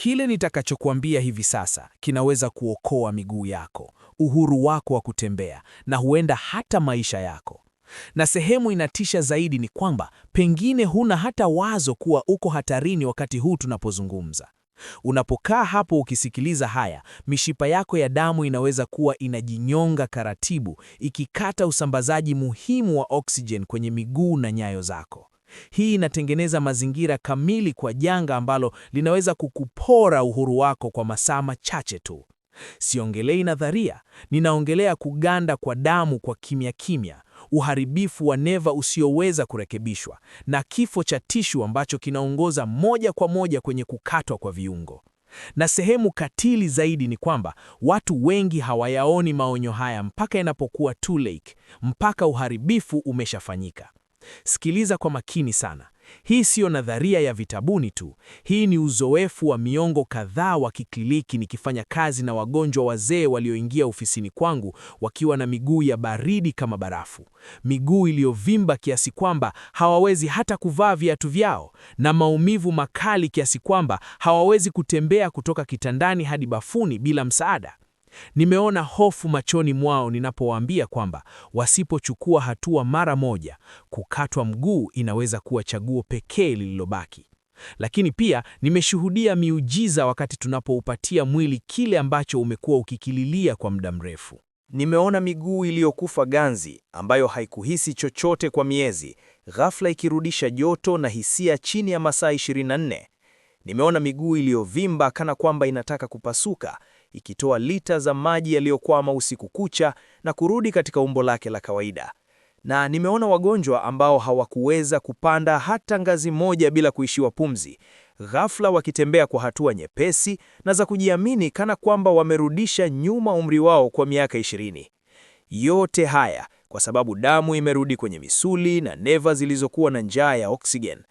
Kile nitakachokuambia hivi sasa kinaweza kuokoa miguu yako, uhuru wako wa kutembea na huenda hata maisha yako. Na sehemu inatisha zaidi ni kwamba pengine huna hata wazo kuwa uko hatarini wakati huu tunapozungumza. Unapokaa hapo ukisikiliza haya, mishipa yako ya damu inaweza kuwa inajinyonga taratibu, ikikata usambazaji muhimu wa oksijeni kwenye miguu na nyayo zako. Hii inatengeneza mazingira kamili kwa janga ambalo linaweza kukupora uhuru wako kwa masaa machache tu. Siongelei nadharia, ninaongelea kuganda kwa damu kwa kimya kimya, uharibifu wa neva usioweza kurekebishwa, na kifo cha tishu ambacho kinaongoza moja kwa moja kwenye kukatwa kwa viungo. Na sehemu katili zaidi ni kwamba watu wengi hawayaoni maonyo haya mpaka inapokuwa too late, mpaka uharibifu umeshafanyika. Sikiliza kwa makini sana. Hii siyo nadharia ya vitabuni tu. Hii ni uzoefu wa miongo kadhaa wa kikliniki nikifanya kazi na wagonjwa wazee walioingia ofisini kwangu wakiwa na miguu ya baridi kama barafu. Miguu iliyovimba kiasi kwamba hawawezi hata kuvaa viatu vyao, na maumivu makali kiasi kwamba hawawezi kutembea kutoka kitandani hadi bafuni bila msaada. Nimeona hofu machoni mwao ninapowaambia kwamba wasipochukua hatua mara moja, kukatwa mguu inaweza kuwa chaguo pekee lililobaki. Lakini pia nimeshuhudia miujiza wakati tunapoupatia mwili kile ambacho umekuwa ukikililia kwa muda mrefu. Nimeona miguu iliyokufa ganzi ambayo haikuhisi chochote kwa miezi, ghafla ikirudisha joto na hisia chini ya masaa 24. Nimeona miguu iliyovimba kana kwamba inataka kupasuka, ikitoa lita za maji yaliyokwama usiku kucha na kurudi katika umbo lake la kawaida. Na nimeona wagonjwa ambao hawakuweza kupanda hata ngazi moja bila kuishiwa pumzi, ghafla wakitembea kwa hatua nyepesi na za kujiamini kana kwamba wamerudisha nyuma umri wao kwa miaka 20. Yote haya kwa sababu damu imerudi kwenye misuli na neva zilizokuwa na njaa ya oksijeni.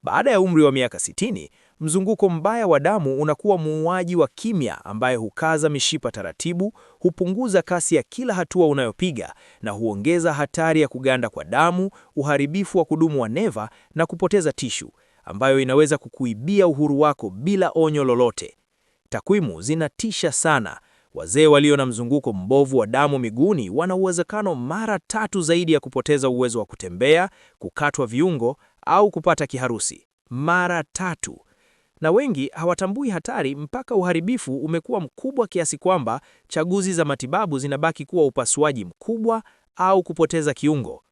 Baada ya umri wa miaka 60, mzunguko mbaya wa damu unakuwa muuaji wa kimya ambaye hukaza mishipa taratibu, hupunguza kasi ya kila hatua unayopiga na huongeza hatari ya kuganda kwa damu, uharibifu wa kudumu wa neva na kupoteza tishu, ambayo inaweza kukuibia uhuru wako bila onyo lolote. Takwimu zinatisha sana. Wazee walio na mzunguko mbovu wa damu miguuni wana uwezekano mara 3 zaidi ya kupoteza uwezo wa kutembea, kukatwa viungo au kupata kiharusi. Mara 3. Na wengi hawatambui hatari mpaka uharibifu umekuwa mkubwa kiasi kwamba chaguzi za matibabu zinabaki kuwa upasuaji mkubwa au kupoteza kiungo.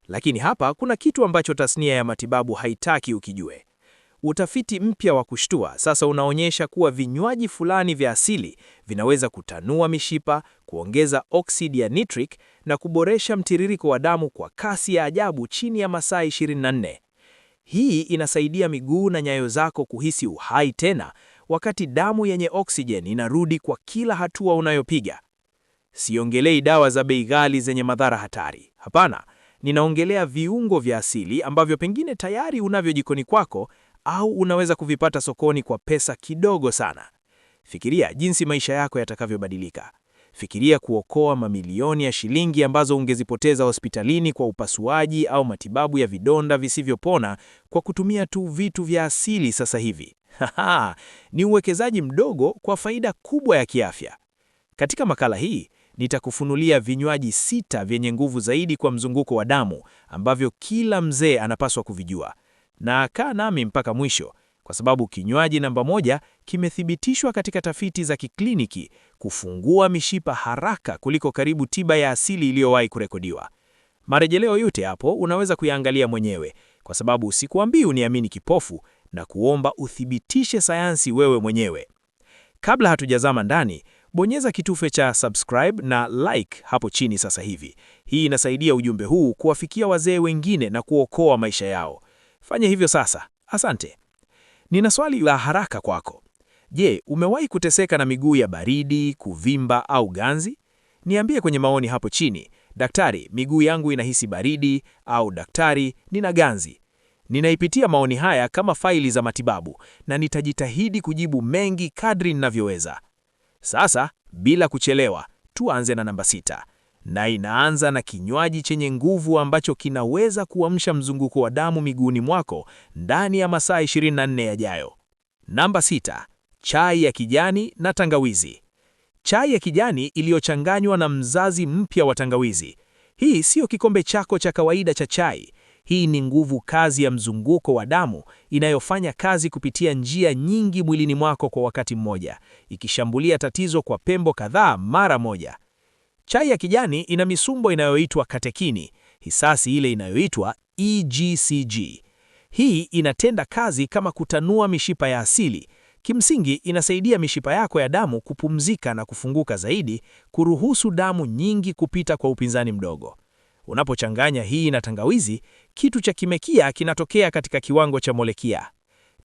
Lakini hapa kuna kitu ambacho tasnia ya matibabu haitaki ukijue. Utafiti mpya wa kushtua sasa unaonyesha kuwa vinywaji fulani vya asili vinaweza kutanua mishipa, kuongeza oksidi ya nitric na kuboresha mtiririko wa damu kwa kasi ya ajabu chini ya masaa 24. Hii inasaidia miguu na nyayo zako kuhisi uhai tena wakati damu yenye oksijeni inarudi kwa kila hatua unayopiga. Siongelei dawa za bei ghali zenye madhara hatari. Hapana, ninaongelea viungo vya asili ambavyo pengine tayari unavyo jikoni kwako au unaweza kuvipata sokoni kwa pesa kidogo sana. Fikiria jinsi maisha yako yatakavyobadilika. Fikiria kuokoa mamilioni ya shilingi ambazo ungezipoteza hospitalini kwa upasuaji au matibabu ya vidonda visivyopona kwa kutumia tu vitu vya asili sasa hivi. Ni uwekezaji mdogo kwa faida kubwa ya kiafya. Katika makala hii, nitakufunulia vinywaji 6 vyenye nguvu zaidi kwa mzunguko wa damu ambavyo kila mzee anapaswa kuvijua. Na kaa nami mpaka mwisho, kwa sababu kinywaji namba 1 kimethibitishwa katika tafiti za kikliniki kufungua mishipa haraka kuliko karibu tiba ya asili iliyowahi kurekodiwa. Marejeleo yote hapo unaweza kuyaangalia mwenyewe, kwa sababu sikuambii uniamini kipofu na kuomba uthibitishe sayansi wewe mwenyewe. Kabla hatujazama ndani, bonyeza kitufe cha subscribe na like hapo chini sasa hivi. Hii inasaidia ujumbe huu kuwafikia wazee wengine na kuokoa maisha yao. Fanya hivyo sasa. Asante. Nina swali la haraka kwako. Je, umewahi kuteseka na miguu ya baridi, kuvimba au ganzi? Niambie kwenye maoni hapo chini. Daktari, miguu yangu inahisi baridi, au daktari, nina ganzi. Ninaipitia maoni haya kama faili za matibabu na nitajitahidi kujibu mengi kadri ninavyoweza. Sasa, bila kuchelewa, tuanze na namba 6. Na inaanza na kinywaji chenye nguvu ambacho kinaweza kuamsha mzunguko wa damu miguuni mwako ndani ya masaa 24 yajayo. Namba 6, Chai ya kijani na tangawizi. Chai ya kijani iliyochanganywa na mzazi mpya wa tangawizi. Hii sio kikombe chako cha kawaida cha chai. Hii ni nguvu kazi ya mzunguko wa damu inayofanya kazi kupitia njia nyingi mwilini mwako kwa wakati mmoja, ikishambulia tatizo kwa pembo kadhaa mara moja. Chai ya kijani ina misumbo inayoitwa katekini, hisasi ile inayoitwa EGCG. Hii inatenda kazi kama kutanua mishipa ya asili. Kimsingi inasaidia mishipa yako ya damu kupumzika na kufunguka zaidi, kuruhusu damu nyingi kupita kwa upinzani mdogo. Unapochanganya hii na tangawizi, kitu cha kimekia kinatokea katika kiwango cha molekia.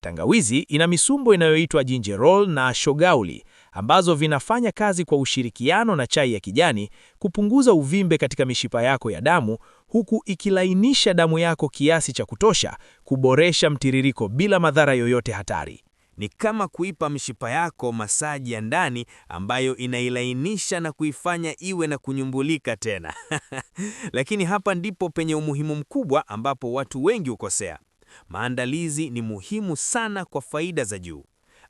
Tangawizi ina misumbo inayoitwa gingerol na shogauli, ambazo vinafanya kazi kwa ushirikiano na chai ya kijani kupunguza uvimbe katika mishipa yako ya damu, huku ikilainisha damu yako kiasi cha kutosha kuboresha mtiririko bila madhara yoyote hatari. Ni kama kuipa mishipa yako masaji ya ndani ambayo inailainisha na kuifanya iwe na kunyumbulika tena. Lakini hapa ndipo penye umuhimu mkubwa ambapo watu wengi hukosea. Maandalizi ni muhimu sana kwa faida za juu.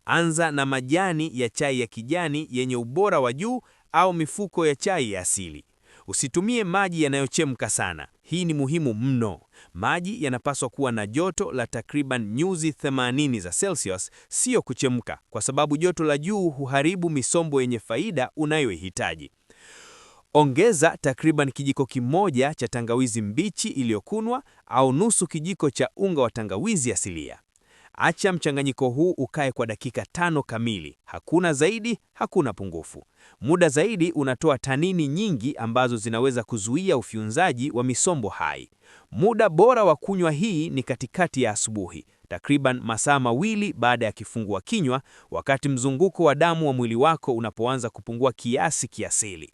Anza na majani ya chai ya kijani yenye ubora wa juu au mifuko ya chai ya asili. Usitumie maji yanayochemka sana. Hii ni muhimu mno. Maji yanapaswa kuwa na joto la takriban nyuzi 80 za Celsius, sio kuchemka, kwa sababu joto la juu huharibu misombo yenye faida unayoihitaji. Ongeza takriban kijiko kimoja cha tangawizi mbichi iliyokunwa au nusu kijiko cha unga wa tangawizi asilia. Acha mchanganyiko huu ukae kwa dakika 5 kamili. Hakuna zaidi, hakuna pungufu. Muda zaidi unatoa tanini nyingi ambazo zinaweza kuzuia ufyonzaji wa misombo hai. Muda bora wa kunywa hii ni katikati ya asubuhi, takriban masaa 2 baada ya kifungua kinywa, wakati mzunguko wa damu wa mwili wako unapoanza kupungua kiasi kiasili.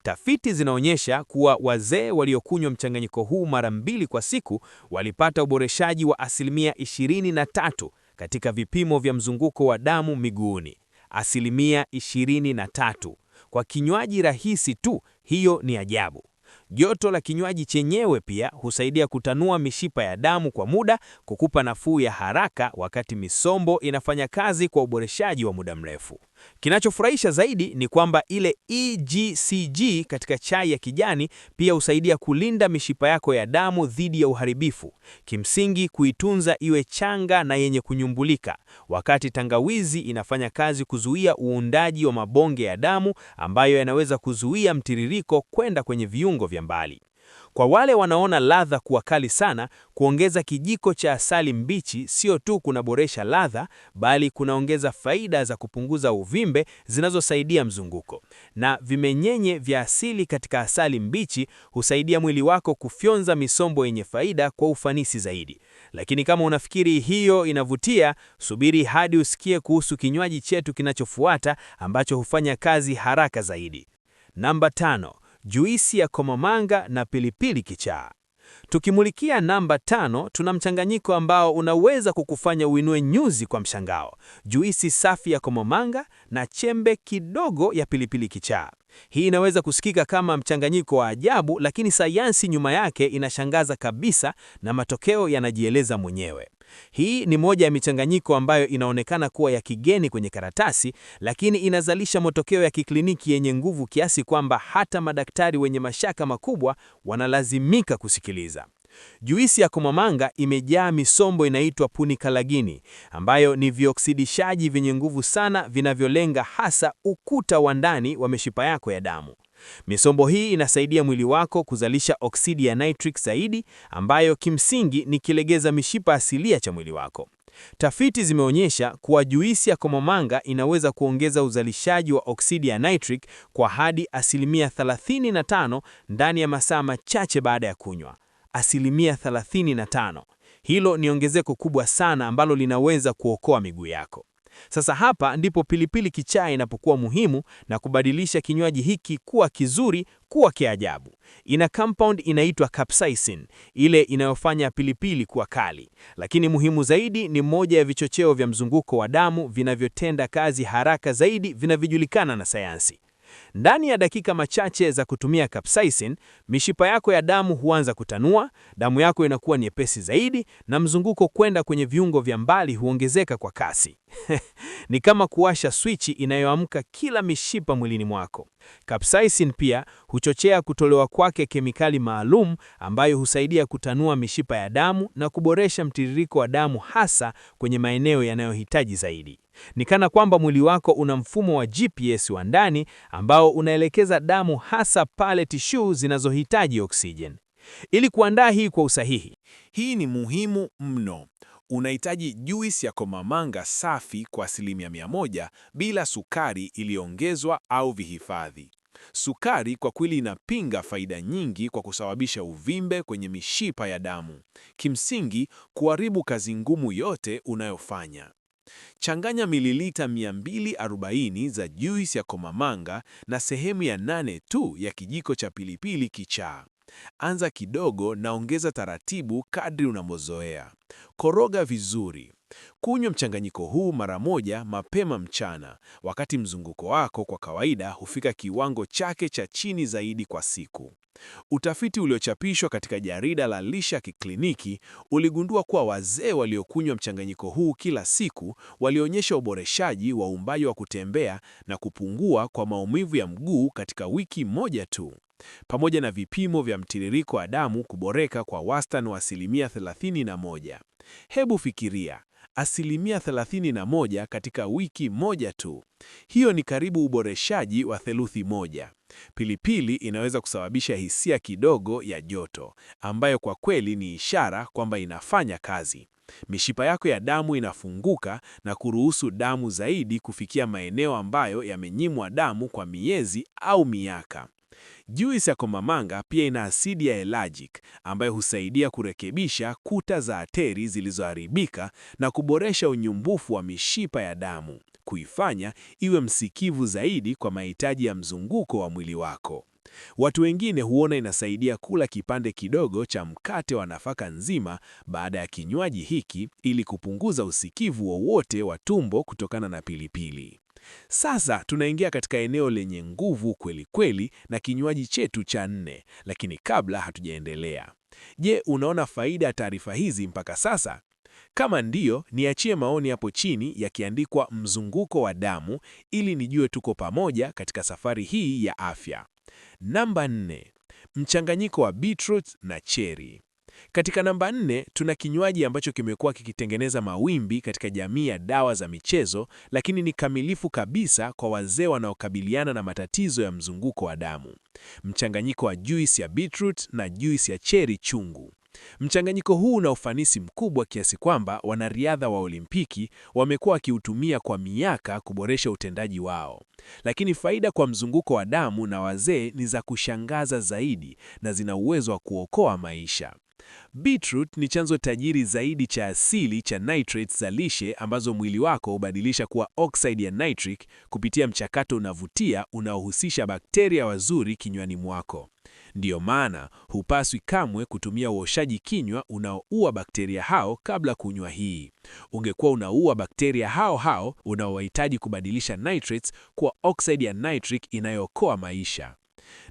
Tafiti zinaonyesha kuwa wazee waliokunywa mchanganyiko huu mara 2 kwa siku walipata uboreshaji wa asilimia 23 katika vipimo vya mzunguko wa damu miguuni. Asilimia 23. Kwa kinywaji rahisi tu, hiyo ni ajabu. Joto la kinywaji chenyewe pia husaidia kutanua mishipa ya damu kwa muda, kukupa nafuu ya haraka wakati misombo inafanya kazi kwa uboreshaji wa muda mrefu. Kinachofurahisha zaidi ni kwamba ile EGCG katika chai ya kijani pia husaidia kulinda mishipa yako ya damu dhidi ya uharibifu. Kimsingi kuitunza iwe changa na yenye kunyumbulika, wakati tangawizi inafanya kazi kuzuia uundaji wa mabonge ya damu ambayo yanaweza kuzuia mtiririko kwenda kwenye viungo vya mbali. Kwa wale wanaona ladha kuwa kali sana, kuongeza kijiko cha asali mbichi sio tu kunaboresha ladha, bali kunaongeza faida za kupunguza uvimbe zinazosaidia mzunguko. Na vimenyenye vya asili katika asali mbichi husaidia mwili wako kufyonza misombo yenye faida kwa ufanisi zaidi. Lakini kama unafikiri hiyo inavutia, subiri hadi usikie kuhusu kinywaji chetu kinachofuata ambacho hufanya kazi haraka zaidi. Namba 5. Juisi ya komamanga na pilipili kichaa. Tukimulikia namba 5, tuna mchanganyiko ambao unaweza kukufanya uinue nyuzi kwa mshangao. Juisi safi ya komamanga na chembe kidogo ya pilipili kichaa. Hii inaweza kusikika kama mchanganyiko wa ajabu, lakini sayansi nyuma yake inashangaza kabisa na matokeo yanajieleza mwenyewe. Hii ni moja ya michanganyiko ambayo inaonekana kuwa ya kigeni kwenye karatasi, lakini inazalisha matokeo ya kikliniki yenye nguvu kiasi kwamba hata madaktari wenye mashaka makubwa wanalazimika kusikiliza. Juisi ya komamanga imejaa misombo inaitwa punikalagini, ambayo ni vioksidishaji vyenye nguvu sana vinavyolenga hasa ukuta wa ndani wa mishipa yako ya damu. Misombo hii inasaidia mwili wako kuzalisha oksidi ya nitric zaidi, ambayo kimsingi ni kilegeza mishipa asilia cha mwili wako. Tafiti zimeonyesha kuwa juisi ya komamanga inaweza kuongeza uzalishaji wa oksidi ya nitric kwa hadi asilimia 35 ndani ya masaa machache baada ya kunywa. Asilimia 35. Hilo ni ongezeko kubwa sana ambalo linaweza kuokoa miguu yako. Sasa hapa ndipo pilipili kichaa inapokuwa muhimu na kubadilisha kinywaji hiki kuwa kizuri, kuwa kiajabu. Ina compound inaitwa capsaicin, ile inayofanya pilipili kuwa kali. Lakini muhimu zaidi ni moja ya vichocheo vya mzunguko wa damu vinavyotenda kazi haraka zaidi vinavyojulikana na sayansi. Ndani ya dakika machache za kutumia capsaicin, mishipa yako ya damu huanza kutanua, damu yako inakuwa nyepesi zaidi na mzunguko kwenda kwenye viungo vya mbali huongezeka kwa kasi. Ni kama kuwasha swichi inayoamka kila mishipa mwilini mwako. Capsaicin pia huchochea kutolewa kwake kemikali maalum ambayo husaidia kutanua mishipa ya damu na kuboresha mtiririko wa damu hasa kwenye maeneo yanayohitaji zaidi. Ni kana kwamba mwili wako una mfumo wa GPS wa ndani ambao unaelekeza damu hasa pale tishu zinazohitaji oksijeni. Ili kuandaa hii kwa usahihi, Hii ni muhimu mno. Unahitaji juisi ya komamanga safi kwa 100% bila sukari iliyoongezwa au vihifadhi. Sukari kwa kweli inapinga faida nyingi kwa kusababisha uvimbe kwenye mishipa ya damu. Kimsingi, kuharibu kazi ngumu yote unayofanya. Changanya mililita 240 za juisi ya komamanga na sehemu ya 8 tu ya kijiko cha pilipili kichaa. Anza kidogo na ongeza taratibu kadri unavyozoea. Koroga vizuri. Kunywa mchanganyiko huu mara moja mapema mchana, wakati mzunguko wako kwa kawaida hufika kiwango chake cha chini zaidi kwa siku. Utafiti uliochapishwa katika jarida la lishe ya kikliniki uligundua kuwa wazee waliokunywa mchanganyiko huu kila siku walionyesha uboreshaji wa uumbaji wa kutembea na kupungua kwa maumivu ya mguu katika wiki moja tu, pamoja na vipimo vya mtiririko wa damu kuboreka kwa wastani wa 31%. Hebu fikiria, 31% katika wiki moja tu. Hiyo ni karibu uboreshaji wa theluthi moja. Pilipili inaweza kusababisha hisia kidogo ya joto, ambayo kwa kweli ni ishara kwamba inafanya kazi. Mishipa yako ya damu inafunguka na kuruhusu damu zaidi kufikia maeneo ambayo yamenyimwa damu kwa miezi au miaka. Juisi ya komamanga pia ina asidi ya ellagic ambayo husaidia kurekebisha kuta za ateri zilizoharibika na kuboresha unyumbufu wa mishipa ya damu, kuifanya iwe msikivu zaidi kwa mahitaji ya mzunguko wa mwili wako. Watu wengine huona inasaidia kula kipande kidogo cha mkate wa nafaka nzima baada ya kinywaji hiki ili kupunguza usikivu wowote wa tumbo kutokana na pilipili. Sasa tunaingia katika eneo lenye nguvu kweli kweli na kinywaji chetu cha 4, lakini kabla hatujaendelea, je, unaona faida ya taarifa hizi mpaka sasa? Kama ndiyo, niachie maoni hapo chini yakiandikwa mzunguko wa damu ili nijue tuko pamoja katika safari hii ya afya. Namba 4, mchanganyiko wa beetroot na cherry. Katika namba 4 tuna kinywaji ambacho kimekuwa kikitengeneza mawimbi katika jamii ya dawa za michezo, lakini ni kamilifu kabisa kwa wazee wanaokabiliana na matatizo ya mzunguko wa damu. Mchanganyiko wa juisi ya beetroot na juisi ya cherry chungu. Mchanganyiko huu una ufanisi mkubwa kiasi kwamba wanariadha wa Olimpiki wamekuwa wakiutumia kwa miaka kuboresha utendaji wao. Lakini faida kwa mzunguko wa damu na wazee ni za kushangaza zaidi na zina uwezo wa kuokoa maisha. Beetroot ni chanzo tajiri zaidi cha asili cha nitrates za lishe ambazo mwili wako hubadilisha kuwa oxide ya nitric kupitia mchakato unavutia unaohusisha bakteria wazuri kinywani mwako. Ndiyo maana hupaswi kamwe kutumia uoshaji kinywa unaoua bakteria hao kabla kunywa hii. Ungekuwa unaua bakteria hao hao unaowahitaji kubadilisha nitrates kuwa oxide ya nitric inayookoa maisha.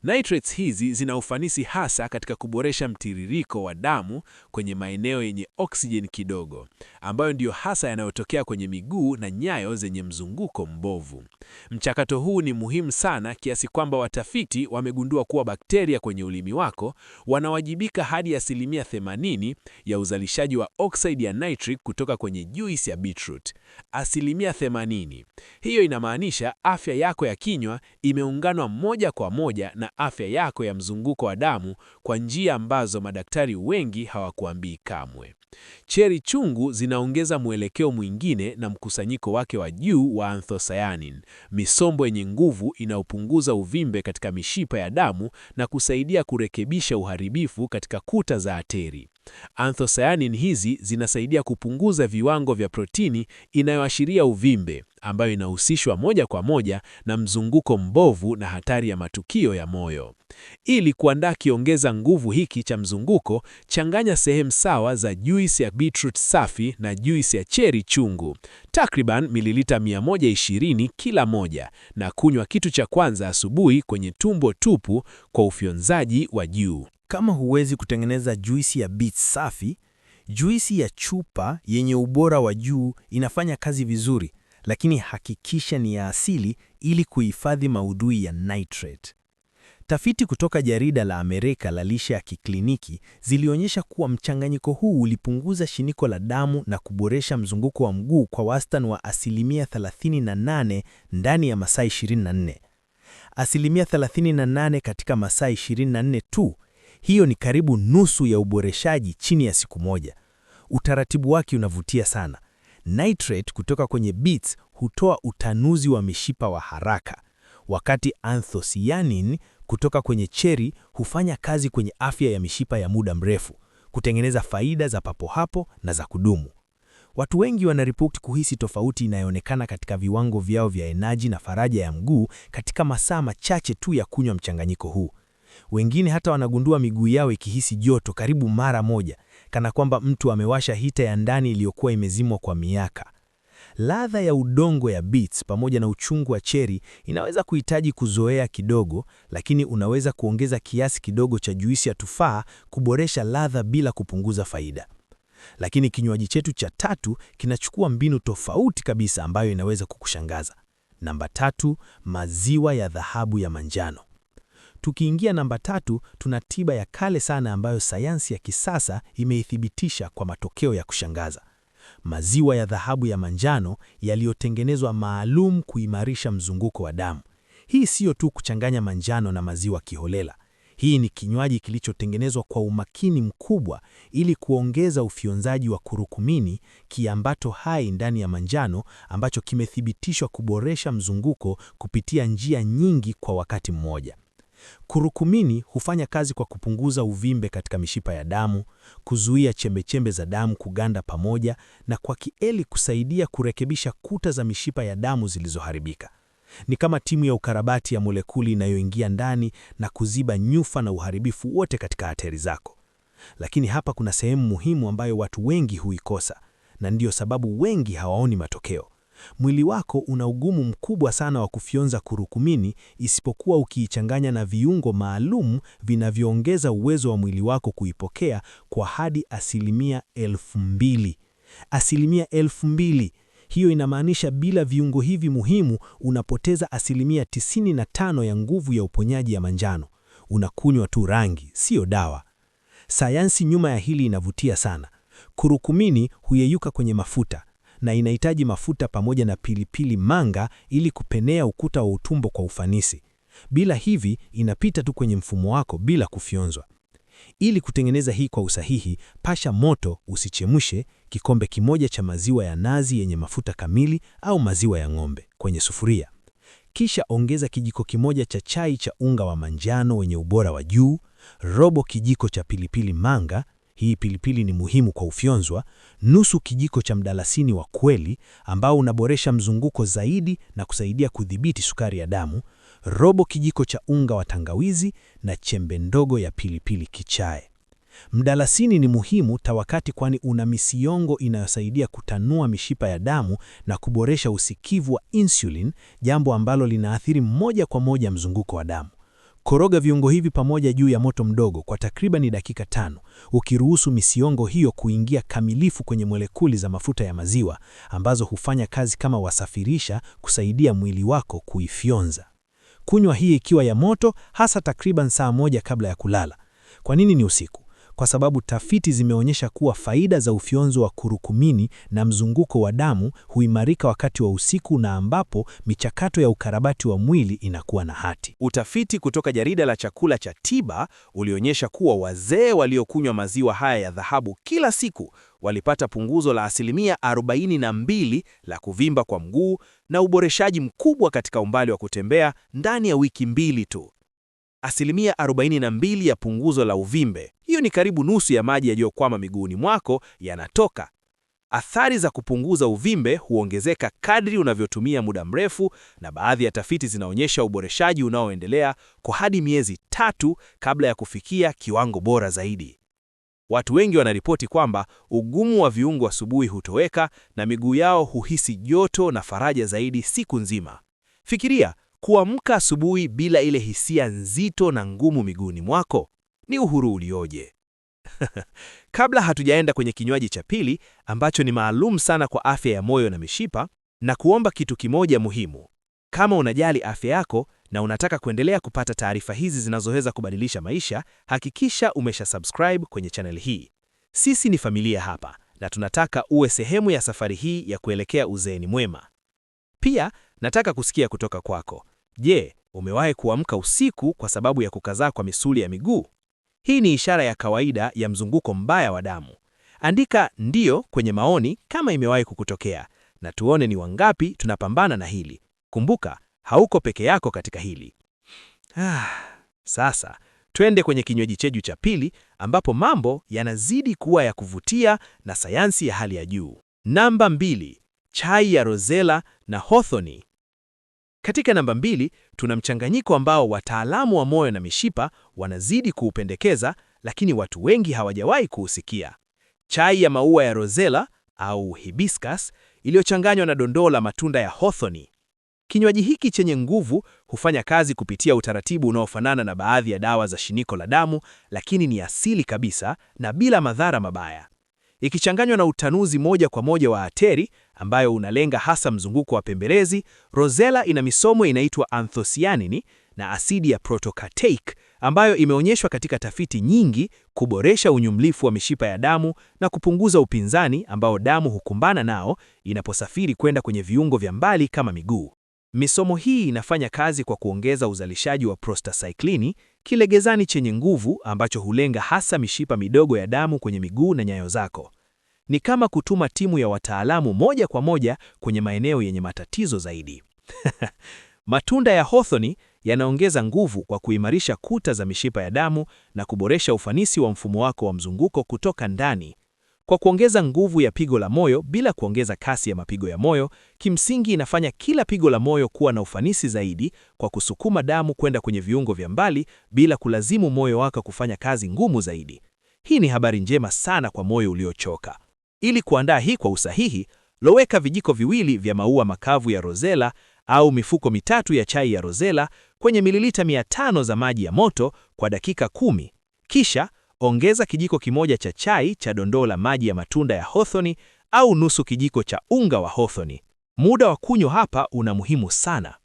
Nitrates hizi zina ufanisi hasa katika kuboresha mtiririko wa damu kwenye maeneo yenye oksijeni kidogo, ambayo ndiyo hasa yanayotokea kwenye miguu na nyayo zenye mzunguko mbovu. Mchakato huu ni muhimu sana kiasi kwamba watafiti wamegundua kuwa bakteria kwenye ulimi wako wanawajibika hadi 80% ya uzalishaji wa oxide ya nitric kutoka kwenye juisi ya beetroot. 80%. Hiyo inamaanisha afya yako ya kinywa imeunganwa moja kwa moja na afya yako ya mzunguko wa damu kwa njia ambazo madaktari wengi hawakuambii kamwe. Cherry chungu zinaongeza mwelekeo mwingine na mkusanyiko wake wa juu wa anthocyanin, misombo yenye nguvu inayopunguza uvimbe katika mishipa ya damu na kusaidia kurekebisha uharibifu katika kuta za ateri. Anthocyanin hizi zinasaidia kupunguza viwango vya protini inayoashiria uvimbe, ambayo inahusishwa moja kwa moja na mzunguko mbovu na hatari ya matukio ya moyo. Ili kuandaa kiongeza nguvu hiki cha mzunguko, changanya sehemu sawa za juisi ya beetroot safi na juisi ya cherry chungu, takriban mililita 120 kila moja, na kunywa kitu cha kwanza asubuhi kwenye tumbo tupu kwa ufyonzaji wa juu. Kama huwezi kutengeneza juisi ya beet safi, juisi ya chupa yenye ubora wa juu inafanya kazi vizuri, lakini hakikisha ni ya asili ili kuhifadhi maudhui ya nitrate. Tafiti kutoka jarida la Amerika la lishe ya kikliniki zilionyesha kuwa mchanganyiko huu ulipunguza shiniko la damu na kuboresha mzunguko wa mguu kwa wastani wa 38% ndani ya masaa 24. 38% katika masaa 24 tu. Hiyo ni karibu nusu ya uboreshaji chini ya siku moja. Utaratibu wake unavutia sana. Nitrate kutoka kwenye beets hutoa utanuzi wa mishipa wa haraka, wakati anthocyanin kutoka kwenye cherry hufanya kazi kwenye afya ya mishipa ya muda mrefu, kutengeneza faida za papo hapo na za kudumu. Watu wengi wanaripoti kuhisi tofauti inayoonekana katika viwango vyao vya enaji na faraja ya mguu katika masaa machache tu ya kunywa mchanganyiko huu. Wengine hata wanagundua miguu yao ikihisi joto karibu mara moja, kana kwamba mtu amewasha hita ya ndani iliyokuwa imezimwa kwa miaka. Ladha ya udongo ya beets pamoja na uchungu wa cherry inaweza kuhitaji kuzoea kidogo, lakini unaweza kuongeza kiasi kidogo cha juisi ya tufaa kuboresha ladha bila kupunguza faida. Lakini kinywaji chetu cha tatu kinachukua mbinu tofauti kabisa ambayo inaweza kukushangaza. Namba 3, maziwa ya dhahabu ya manjano. Tukiingia namba 3, tuna tiba ya kale sana ambayo sayansi ya kisasa imeithibitisha kwa matokeo ya kushangaza. Maziwa ya dhahabu ya manjano yaliyotengenezwa maalum kuimarisha mzunguko wa damu. Hii siyo tu kuchanganya manjano na maziwa kiholela. Hii ni kinywaji kilichotengenezwa kwa umakini mkubwa ili kuongeza ufyonzaji wa kurukumini, kiambato hai ndani ya manjano ambacho kimethibitishwa kuboresha mzunguko kupitia njia nyingi kwa wakati mmoja. Kurukumini hufanya kazi kwa kupunguza uvimbe katika mishipa ya damu, kuzuia chembechembe za damu kuganda pamoja, na kwa kieli kusaidia kurekebisha kuta za mishipa ya damu zilizoharibika. Ni kama timu ya ukarabati ya molekuli inayoingia ndani na kuziba nyufa na uharibifu wote katika ateri zako. Lakini hapa kuna sehemu muhimu ambayo watu wengi huikosa, na ndiyo sababu wengi hawaoni matokeo. Mwili wako una ugumu mkubwa sana wa kufyonza kurukumini isipokuwa ukiichanganya na viungo maalum vinavyoongeza uwezo wa mwili wako kuipokea kwa hadi 2,000. 2,000. Hiyo inamaanisha bila viungo hivi muhimu unapoteza 95% ya nguvu ya uponyaji ya manjano. Unakunywa tu rangi, sio dawa. Sayansi nyuma ya hili inavutia sana. Kurukumini huyeyuka kwenye mafuta na inahitaji mafuta pamoja na pilipili manga ili kupenea ukuta wa utumbo kwa ufanisi. Bila hivi inapita tu kwenye mfumo wako bila kufyonzwa. Ili kutengeneza hii kwa usahihi, pasha moto, usichemshe, kikombe kimoja cha maziwa ya nazi yenye mafuta kamili au maziwa ya ng'ombe kwenye sufuria. Kisha ongeza kijiko kimoja cha chai cha unga wa manjano wenye ubora wa juu, robo kijiko cha pilipili manga, hii pilipili ni muhimu kwa ufyonzwa, nusu kijiko cha mdalasini wa kweli ambao unaboresha mzunguko zaidi na kusaidia kudhibiti sukari ya damu, robo kijiko cha unga wa tangawizi na chembe ndogo ya pilipili kichae. Mdalasini ni muhimu tawakati kwani una misiongo inayosaidia kutanua mishipa ya damu na kuboresha usikivu wa insulin, jambo ambalo linaathiri moja kwa moja mzunguko wa damu. Koroga viungo hivi pamoja juu ya moto mdogo kwa takriban dakika 5, ukiruhusu misiongo hiyo kuingia kamilifu kwenye molekuli za mafuta ya maziwa ambazo hufanya kazi kama wasafirisha kusaidia mwili wako kuifyonza. Kunywa hii ikiwa ya moto, hasa takriban saa moja kabla ya kulala. Kwa nini ni usiku? Kwa sababu tafiti zimeonyesha kuwa faida za ufyonzo wa kurukumini na mzunguko wa damu huimarika wakati wa usiku na ambapo michakato ya ukarabati wa mwili inakuwa na hati. Utafiti kutoka jarida la chakula cha tiba ulionyesha kuwa wazee waliokunywa maziwa haya ya dhahabu kila siku walipata punguzo la 42% la kuvimba kwa mguu na uboreshaji mkubwa katika umbali wa kutembea ndani ya wiki 2 tu. 42% ya punguzo la uvimbe. Hiyo ni karibu nusu ya maji yaliyokwama miguuni mwako yanatoka. Athari za kupunguza uvimbe huongezeka kadri unavyotumia muda mrefu, na baadhi ya tafiti zinaonyesha uboreshaji unaoendelea kwa hadi miezi 3 kabla ya kufikia kiwango bora zaidi. Watu wengi wanaripoti kwamba ugumu wa viungo asubuhi hutoweka na miguu yao huhisi joto na faraja zaidi siku nzima. Fikiria kuamka asubuhi bila ile hisia nzito na ngumu miguuni mwako. Ni uhuru ulioje! Kabla hatujaenda kwenye kinywaji cha pili ambacho ni maalum sana kwa afya ya moyo na mishipa, na kuomba kitu kimoja muhimu. Kama unajali afya yako na unataka kuendelea kupata taarifa hizi zinazoweza kubadilisha maisha, hakikisha umesha-subscribe kwenye channel hii. Sisi ni familia hapa na tunataka uwe sehemu ya safari hii ya kuelekea uzeeni mwema. Pia nataka kusikia kutoka kwako. Je, umewahi kuamka usiku kwa sababu ya kukazaa kwa misuli ya miguu? Hii ni ishara ya kawaida ya mzunguko mbaya wa damu. Andika ndio kwenye maoni kama imewahi kukutokea, na tuone ni wangapi tunapambana na hili. Kumbuka, hauko peke yako katika hili. Sasa, twende kwenye kinywaji chetu cha pili ambapo mambo yanazidi kuwa ya kuvutia na sayansi ya hali ya juu. Namba 2, chai ya Rosella na Hawthorne. Katika namba 2, tuna mchanganyiko ambao wataalamu wa moyo na mishipa wanazidi kuupendekeza, lakini watu wengi hawajawahi kuusikia. Chai ya maua ya Rosella au hibiscus iliyochanganywa na dondoo la matunda ya Hawthorne. Kinywaji hiki chenye nguvu hufanya kazi kupitia utaratibu unaofanana na baadhi ya dawa za shiniko la damu, lakini ni asili kabisa na bila madhara mabaya. Ikichanganywa na utanuzi moja kwa moja wa ateri ambayo unalenga hasa mzunguko wa pembelezi, Rosella ina misomo inaitwa anthocyanini na asidi ya protocateic ambayo imeonyeshwa katika tafiti nyingi kuboresha unyumlifu wa mishipa ya damu na kupunguza upinzani ambao damu hukumbana nao inaposafiri kwenda kwenye viungo vya mbali kama miguu. Misomo hii inafanya kazi kwa kuongeza uzalishaji wa prostacyclini, kilegezani chenye nguvu ambacho hulenga hasa mishipa midogo ya damu kwenye miguu na nyayo zako. Ni kama kutuma timu ya wataalamu moja kwa moja kwenye maeneo yenye matatizo zaidi. Matunda ya Hawthorne yanaongeza nguvu kwa kuimarisha kuta za mishipa ya damu na kuboresha ufanisi wa mfumo wako wa mzunguko kutoka ndani. Kwa kuongeza nguvu ya pigo la moyo bila kuongeza kasi ya mapigo ya moyo, kimsingi inafanya kila pigo la moyo kuwa na ufanisi zaidi kwa kusukuma damu kwenda kwenye viungo vya mbali bila kulazimu moyo wako kufanya kazi ngumu zaidi. Hii ni habari njema sana kwa moyo uliochoka. Ili kuandaa hii kwa usahihi, loweka vijiko viwili vya maua makavu ya Rosella au mifuko 3 ya chai ya Rosella kwenye mililita 500 za maji ya moto kwa dakika 10. Kisha ongeza kijiko kimoja cha chai cha dondoo la maji ya matunda ya Hawthorne au nusu kijiko cha unga wa Hawthorne. Muda wa kunywa hapa una muhimu sana.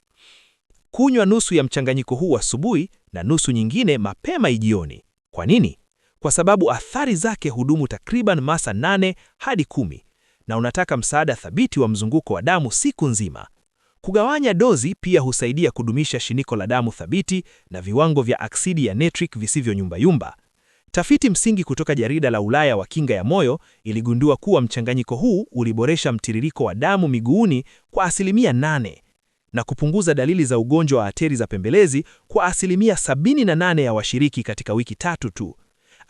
Kunywa nusu ya mchanganyiko huu asubuhi na nusu nyingine mapema jioni. Kwa nini? Kwa sababu athari zake hudumu takriban masaa 8 hadi 10 na unataka msaada thabiti wa mzunguko wa damu siku nzima. Kugawanya dozi pia husaidia kudumisha shiniko la damu thabiti na viwango vya aksidi ya nitric visivyonyumbayumba. Tafiti msingi kutoka jarida la Ulaya wa kinga ya moyo iligundua kuwa mchanganyiko huu uliboresha mtiririko wa damu miguuni kwa 8% na kupunguza dalili za ugonjwa wa ateri za pembelezi kwa 78% ya washiriki katika wiki 3 tu.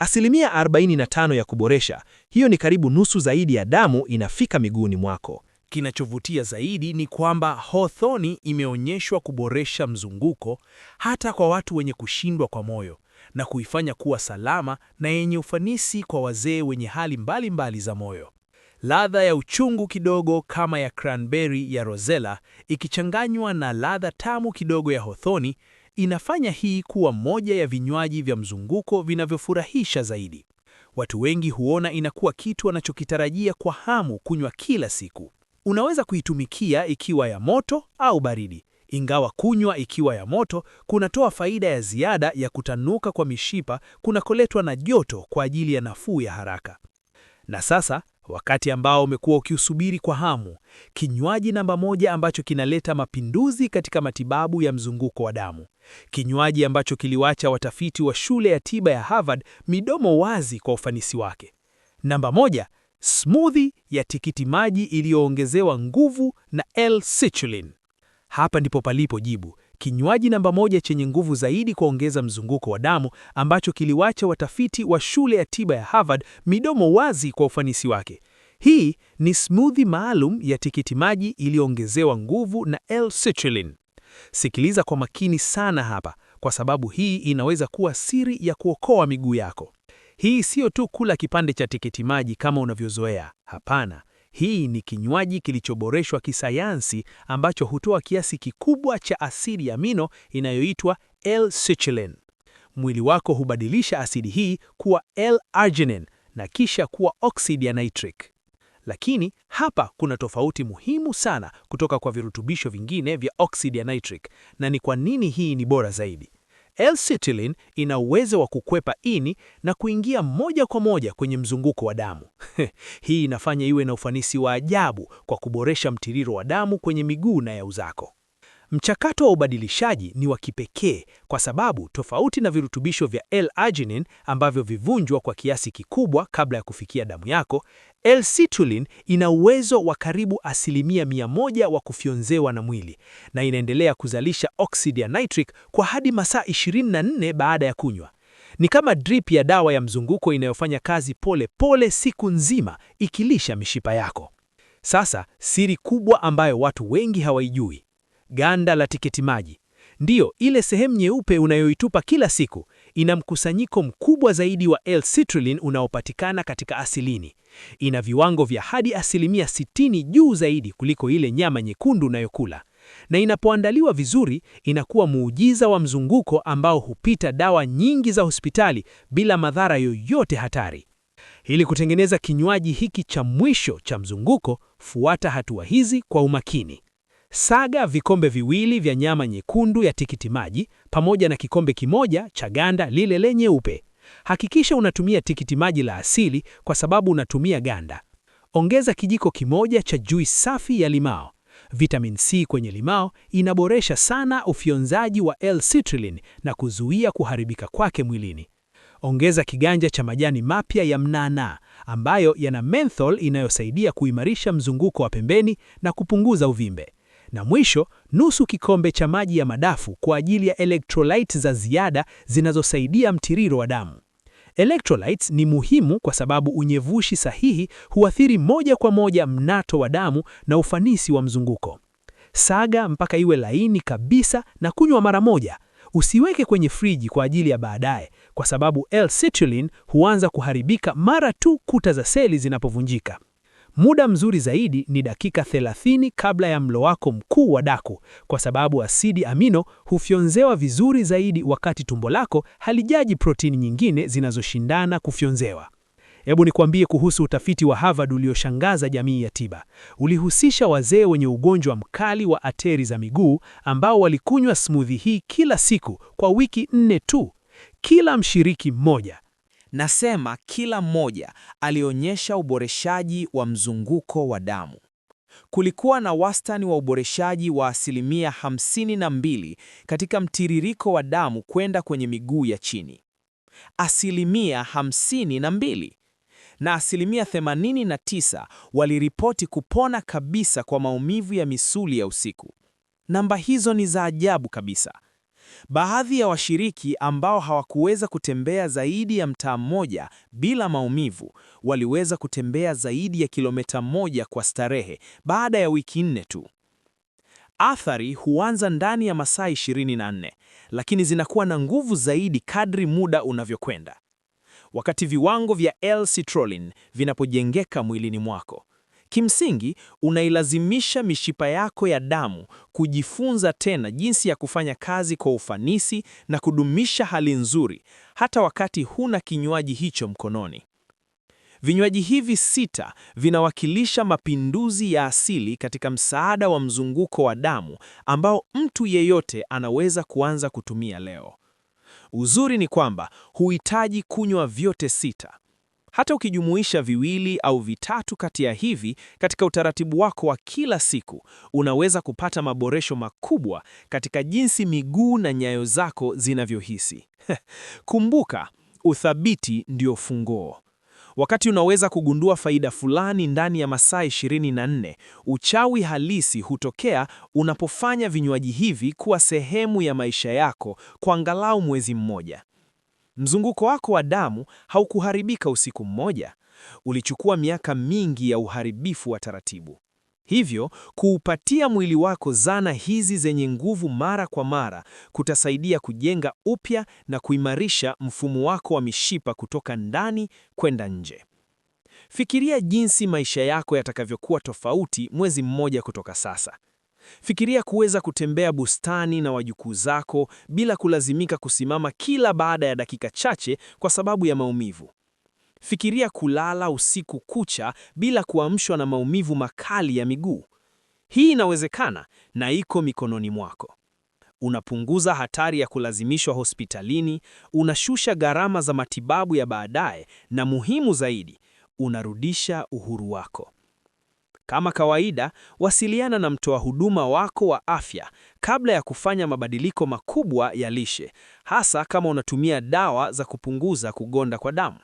45% ya kuboresha, hiyo ni karibu nusu zaidi ya damu inafika miguuni mwako. Kinachovutia zaidi ni kwamba Hawthorne imeonyeshwa kuboresha mzunguko hata kwa watu wenye kushindwa kwa moyo na kuifanya kuwa salama na yenye ufanisi kwa wazee wenye hali mbalimbali za moyo. Ladha ya uchungu kidogo kama ya cranberry ya Rosella ikichanganywa na ladha tamu kidogo ya Hawthorne inafanya hii kuwa moja ya vinywaji vya mzunguko vinavyofurahisha zaidi. Watu wengi huona inakuwa kitu wanachokitarajia kwa hamu kunywa kila siku. Unaweza kuitumikia ikiwa ya moto au baridi, ingawa kunywa ikiwa ya moto kunatoa faida ya ziada ya kutanuka kwa mishipa kunakoletwa na joto kwa ajili ya nafuu ya haraka. Na sasa, wakati ambao umekuwa ukiusubiri kwa hamu, kinywaji namba 1 ambacho kinaleta mapinduzi katika matibabu ya mzunguko wa damu. Kinywaji ambacho kiliwacha watafiti wa shule ya tiba ya Harvard midomo wazi kwa ufanisi wake. Namba 1, smoothie ya tikiti maji iliyoongezewa nguvu na L-citrulline. Hapa ndipo palipo jibu. Kinywaji namba 1 chenye nguvu zaidi kuongeza mzunguko wa damu ambacho kiliwacha watafiti wa shule ya tiba ya Harvard midomo wazi kwa ufanisi wake. Hii ni smoothie maalum ya tikiti maji iliyoongezewa nguvu na L-citrulline. Sikiliza kwa makini sana hapa, kwa sababu hii inaweza kuwa siri ya kuokoa miguu yako. Hii sio tu kula kipande cha tikiti maji kama unavyozoea. Hapana, hii ni kinywaji kilichoboreshwa kisayansi ambacho hutoa kiasi kikubwa cha asidi amino inayoitwa L-citrulline. Mwili wako hubadilisha asidi hii kuwa L-arginine na kisha kuwa oksidi ya nitric. Lakini hapa kuna tofauti muhimu sana kutoka kwa virutubisho vingine vya oksidi ya nitric, na ni kwa nini hii ni bora zaidi. L-citrulline ina uwezo wa kukwepa ini na kuingia moja kwa moja kwenye mzunguko wa damu. Hii inafanya iwe na ufanisi wa ajabu kwa kuboresha mtiririko wa damu kwenye miguu na nyayo zako. Mchakato wa ubadilishaji ni wa kipekee kwa sababu tofauti na virutubisho vya L-arginine ambavyo vivunjwa kwa kiasi kikubwa kabla ya kufikia damu yako, L-citrulline ina uwezo wa karibu 100% wa kufyonzewa na mwili na inaendelea kuzalisha oksidi ya nitric kwa hadi masaa 24 baada ya kunywa. Ni kama drip ya dawa ya mzunguko inayofanya kazi pole pole siku nzima ikilisha mishipa yako. Sasa, siri kubwa ambayo watu wengi hawaijui. Ganda la tikiti maji. Ndiyo, ile sehemu nyeupe unayoitupa kila siku, ina mkusanyiko mkubwa zaidi wa L-citrulline unaopatikana katika asilini. Ina viwango vya hadi 60% juu zaidi kuliko ile nyama nyekundu unayokula. Na inapoandaliwa vizuri, inakuwa muujiza wa mzunguko ambao hupita dawa nyingi za hospitali bila madhara yoyote hatari. Ili kutengeneza kinywaji hiki cha mwisho cha mzunguko, fuata hatua hizi kwa umakini. Saga vikombe viwili vya nyama nyekundu ya tikiti maji pamoja na kikombe kimoja cha ganda lile lenye nyeupe. Hakikisha unatumia tikiti maji la asili kwa sababu unatumia ganda. Ongeza kijiko kimoja cha juisi safi ya limao. Vitamin C kwenye limao inaboresha sana ufyonzaji wa L-citrulline na kuzuia kuharibika kwake mwilini. Ongeza kiganja cha majani mapya ya mnana ambayo yana menthol inayosaidia kuimarisha mzunguko wa pembeni na kupunguza uvimbe. Na mwisho, nusu kikombe cha maji ya madafu kwa ajili ya electrolytes za ziada zinazosaidia mtiririko wa damu. Electrolytes ni muhimu kwa sababu unyevushi sahihi huathiri moja kwa moja mnato wa damu na ufanisi wa mzunguko. Saga mpaka iwe laini kabisa na kunywa mara moja. Usiweke kwenye friji kwa ajili ya baadaye, kwa sababu L-citrulline huanza kuharibika mara tu kuta za seli zinapovunjika. Muda mzuri zaidi ni dakika 30 kabla ya mlo wako mkuu wa daku, kwa sababu asidi amino hufyonzewa vizuri zaidi wakati tumbo lako halijaji protini nyingine zinazoshindana kufyonzewa. Hebu nikwambie kuhusu utafiti wa Harvard ulioshangaza jamii ya tiba. Ulihusisha wazee wenye ugonjwa mkali wa ateri za miguu ambao walikunywa smoothie hii kila siku kwa wiki 4 tu. Kila mshiriki mmoja, nasema kila mmoja, alionyesha uboreshaji wa mzunguko wa damu. Kulikuwa na wastani wa uboreshaji wa 52% katika mtiririko wa damu kwenda kwenye miguu ya chini. 52%. Na 89% waliripoti kupona kabisa kwa maumivu ya misuli ya usiku. Namba hizo ni za ajabu kabisa. Baadhi ya washiriki ambao hawakuweza kutembea zaidi ya mtaa mmoja bila maumivu, waliweza kutembea zaidi ya kilomita 1 kwa starehe baada ya wiki 4 tu. Athari huanza ndani ya masaa 24, lakini zinakuwa na nguvu zaidi kadri muda unavyokwenda. Wakati viwango vya L-citrulline vinapojengeka mwilini mwako, kimsingi unailazimisha mishipa yako ya damu kujifunza tena jinsi ya kufanya kazi kwa ufanisi na kudumisha hali nzuri hata wakati huna kinywaji hicho mkononi. Vinywaji hivi 6 vinawakilisha mapinduzi ya asili katika msaada wa mzunguko wa damu ambao mtu yeyote anaweza kuanza kutumia leo. Uzuri ni kwamba huhitaji kunywa vyote 6. Hata ukijumuisha 2 au 3 kati ya hivi katika utaratibu wako wa kila siku, unaweza kupata maboresho makubwa katika jinsi miguu na nyayo zako zinavyohisi. Kumbuka, uthabiti ndio funguo. Wakati unaweza kugundua faida fulani ndani ya masaa 24, uchawi halisi hutokea unapofanya vinywaji hivi kuwa sehemu ya maisha yako kwa angalau mwezi mmoja. Mzunguko wako wa damu haukuharibika usiku mmoja, Ulichukua miaka mingi ya uharibifu wa taratibu. Hivyo, kuupatia mwili wako zana hizi zenye nguvu mara kwa mara kutasaidia kujenga upya na kuimarisha mfumo wako wa mishipa kutoka ndani kwenda nje. Fikiria jinsi maisha yako yatakavyokuwa tofauti mwezi mmoja kutoka sasa. Fikiria kuweza kutembea bustani na wajukuu zako bila kulazimika kusimama kila baada ya dakika chache kwa sababu ya maumivu. Fikiria kulala usiku kucha bila kuamshwa na maumivu makali ya miguu. Hii inawezekana na iko mikononi mwako. Unapunguza hatari ya kulazimishwa hospitalini, unashusha gharama za matibabu ya baadaye, na muhimu zaidi, unarudisha uhuru wako. Kama kawaida, wasiliana na mtoa huduma wako wa afya kabla ya kufanya mabadiliko makubwa ya lishe, hasa kama unatumia dawa za kupunguza kugonda kwa damu.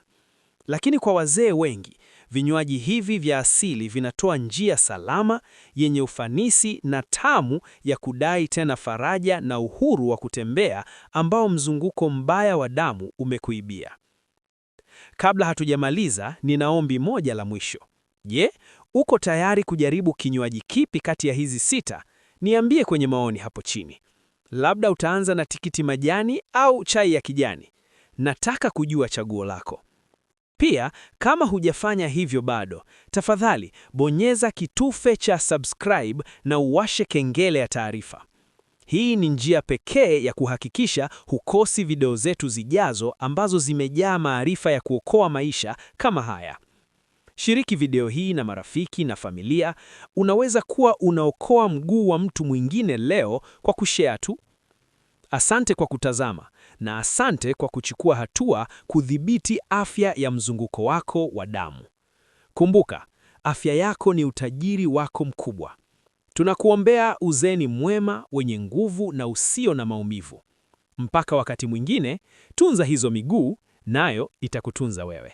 Lakini kwa wazee wengi, vinywaji hivi vya asili vinatoa njia salama, yenye ufanisi na tamu ya kudai tena faraja na uhuru wa kutembea ambao mzunguko mbaya wa damu umekuibia. Kabla hatujamaliza, nina ombi moja la mwisho. Je, uko tayari kujaribu kinywaji kipi kati ya hizi 6? Niambie kwenye maoni hapo chini. Labda utaanza na tikiti majani au chai ya kijani. Nataka kujua chaguo lako. Pia, kama hujafanya hivyo bado, tafadhali bonyeza kitufe cha subscribe na uwashe kengele ya taarifa. Hii ni njia pekee ya kuhakikisha hukosi video zetu zijazo ambazo zimejaa maarifa ya kuokoa maisha kama haya. Shiriki video hii na marafiki na familia. Unaweza kuwa unaokoa mguu wa mtu mwingine leo kwa kushare tu. Asante kwa kutazama na asante kwa kuchukua hatua kudhibiti afya ya mzunguko wako wa damu. Kumbuka, afya yako ni utajiri wako mkubwa. Tunakuombea uzeni mwema, wenye nguvu na usio na maumivu. Mpaka wakati mwingine, tunza hizo miguu, nayo itakutunza wewe.